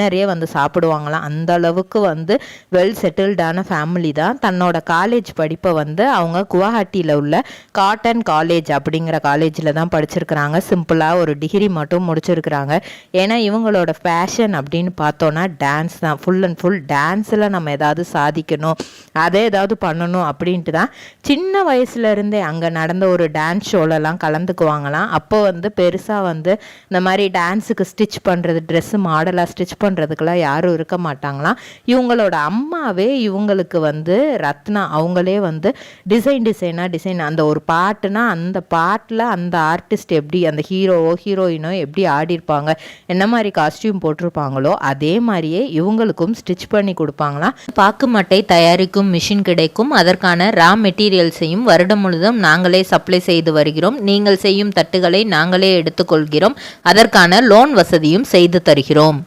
நிறைய வந்து சாப்பிடுவாங்களாம். அந்த அளவுக்கு வந்து வெல் செட்டில்டான ஃபேமிலி தான். தன்னோட காலேஜ் படிப்பை வந்து அவங்க குவஹாட்டியில் உள்ள காட்டன் காலேஜ் அப்படிங்கிற காலேஜில் தான் படிச்சிருக்கிறாங்க. சிம்பிளாக ஒரு டிகிரி மட்டும் முடிச்சிருக்கிறாங்க. ஏன்னா இவங்களோட ஃபேஷன் அப்படின்னு பார்த்தோன்னா டான்ஸ் தான். ஃபுல் அண்ட் ஃபுல் டான்ஸில் நம்ம ஏதாவது சாதிக்கணும், அதை ஏதாவது பண்ணணும் அப்படின்ட்டு தான் சின்ன வயசுலேருந்தே அங்கே நடந்த ஒரு டான்ஸ் ஷோலெல்லாம் கலந்துக்குவாங்களாம். அப்போ வந்து பெருசாக வந்து இந்த மாதிரி டான்ஸுக்கு ஸ்டிச் பண்ணுறது, ட்ரெஸ்ஸு மாடலாக ஸ்டிச் பண்ணுறதுக்கெல்லாம் யாரும் இருக்க மாட்டாங்களாம். இவங்களோட அம்மாவே இவங்களுக்கு வந்து ரத்னா அவங்களே வந்து டிசைன் அந்த ஒரு பாட்டுனா அந்த பாட்டில் அந்த ஆர்டிஸ்ட் எப்படி அந்த ஹீரோவோ ஹீரோயினோ எப்படி ஆடிருப்பாங்க, என்ன மாதிரி காஸ்டியூம் போட்டிருப்பாங்களோ அதே மாதிரியே இவங்களுக்கும் ஸ்டிச் பண்ணி கொடுப்பாங்களாம். பாக்குமட்டை தயாரிக்கும் மிஷின் கிடைக்கும். அதற்கான ரா மெட்டீரியல்ஸையும் வருடம் முழுதும் நாங்களே சப்ளை செய்து வருகிறோம். நீங்கள் செய்யும் தட்டுகளை நாங்களே எடுத்துக்கொள்கிறோம். அதற்கான லோன் வசதியும் செய்து தருகிறோம்.